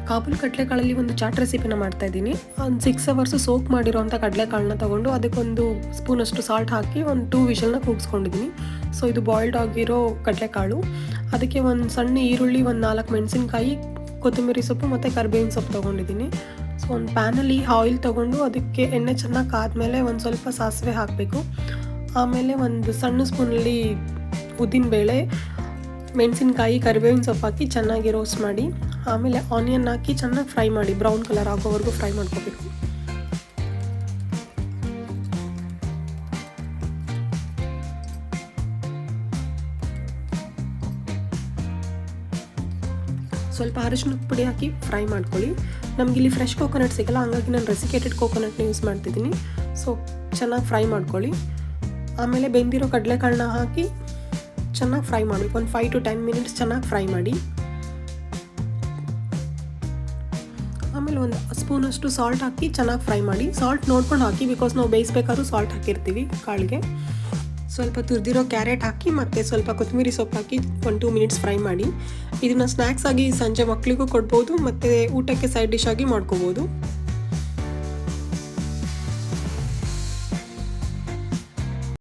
ಕಾಬೂಲ್ ಕಡಲೆಕಾಳಲ್ಲಿ ಒಂದು ಚಾಟ್ ರೆಸಿಪಿನ ಮಾಡ್ತಾಯಿದ್ದೀನಿ. ಒಂದು 6 ಅವರ್ಸು ಸೋಕ್ ಮಾಡಿರೋಂಥ ಕಡಲೆಕಾಳನ್ನ ತೊಗೊಂಡು ಅದಕ್ಕೊಂದು ಸ್ಪೂನಷ್ಟು ಸಾಲ್ಟ್ ಹಾಕಿ ಒಂದು 2 ವಿಷಲ್ನ ಕೂಗಿಸ್ಕೊಂಡಿದ್ದೀನಿ. ಸೊ ಇದು ಬಾಯ್ಲ್ಡ್ ಆಗಿರೋ ಕಡಲೆಕಾಳು. ಅದಕ್ಕೆ ಒಂದು ಸಣ್ಣ ಈರುಳ್ಳಿ, ಒಂದು 4 ಮೆಣಸಿನ್ಕಾಯಿ, ಕೊತ್ತಂಬರಿ ಸೊಪ್ಪು ಮತ್ತು ಕರಿಬೇವಿನ ಸೊಪ್ಪು ತೊಗೊಂಡಿದ್ದೀನಿ. ಸೊ ಒಂದು ಪ್ಯಾನಲ್ಲಿ ಆಯಿಲ್ ತೊಗೊಂಡು ಅದಕ್ಕೆ ಎಣ್ಣೆ ಚೆನ್ನಾಗಿ ಕಾದ್ಮೇಲೆ ಒಂದು ಸ್ವಲ್ಪ ಸಾಸಿವೆ ಹಾಕಬೇಕು. ಆಮೇಲೆ ಒಂದು ಸಣ್ಣ ಸ್ಪೂನಲ್ಲಿ ಉದ್ದಿನಬೇಳೆ, ಮೆಣಸಿನ್ಕಾಯಿ, ಕರಿಬೇವಿನ ಸೊಪ್ಪು ಹಾಕಿ ಚೆನ್ನಾಗಿ ರೋಸ್ಟ್ ಮಾಡಿ, ಆಮೇಲೆ ಆನಿಯನ್ ಹಾಕಿ ಚೆನ್ನಾಗಿ ಫ್ರೈ ಮಾಡಿ, ಬ್ರೌನ್ ಕಲರ್ ಆಗೋವರೆಗೂ ಫ್ರೈ ಮಾಡ್ಕೋಬೇಕು. ಸ್ವಲ್ಪ ಅರಿಶಿನದ ಪುಡಿ ಹಾಕಿ ಫ್ರೈ ಮಾಡ್ಕೊಳ್ಳಿ. ನಮಗಿಲ್ಲಿ ಫ್ರೆಶ್ ಕೋಕೋನಟ್ ಸಿಗಲ್ಲ, ಹಾಗಾಗಿ ನಾನು ರೆಸಿಕೇಟೆಡ್ ಕೋಕೋನಟ್ನ ಯೂಸ್ ಮಾಡ್ತಿದ್ದೀನಿ. ಸೊ ಚೆನ್ನಾಗಿ ಫ್ರೈ ಮಾಡ್ಕೊಳ್ಳಿ. ಆಮೇಲೆ ಬೆಂದಿರೋ ಕಡಲೆಕಾಳನ್ನ ಹಾಕಿ ಚೆನ್ನಾಗಿ ಫ್ರೈ ಮಾಡಬೇಕು. ಒಂದು 5 to 10 ಮಿನಿಟ್ಸ್ ಚೆನ್ನಾಗಿ ಫ್ರೈ ಮಾಡಿ. ಆಮೇಲೆ ಒಂದು ಸ್ಪೂನಷ್ಟು ಸಾಲ್ಟ್ ಹಾಕಿ ಚೆನ್ನಾಗಿ ಫ್ರೈ ಮಾಡಿ. ಸಾಲ್ಟ್ ನೋಡ್ಕೊಂಡು ಹಾಕಿ, ಬಿಕಾಸ್ ನಾವು ಬೇಯಿಸ್ಬೇಕಾದ್ರೂ ಸಾಲ್ಟ್ ಹಾಕಿರ್ತೀವಿ ಕಾಳಿಗೆ. ಸ್ವಲ್ಪ ತುರಿದಿರೋ ಕ್ಯಾರೆಟ್ ಹಾಕಿ ಮತ್ತು ಸ್ವಲ್ಪ ಕೊತ್ತಂಬರಿ ಸೊಪ್ಪು ಹಾಕಿ 1-2 ಮಿನಿಟ್ಸ್ ಫ್ರೈ ಮಾಡಿ. ಇದನ್ನು ಸ್ನ್ಯಾಕ್ಸ್ ಆಗಿ ಸಂಜೆ ಮಕ್ಕಳಿಗೂ ಕೊಡ್ಬೋದು ಮತ್ತು ಊಟಕ್ಕೆ ಸೈಡ್ ಡಿಶ್ ಆಗಿ ಮಾಡ್ಕೋಬೋದು.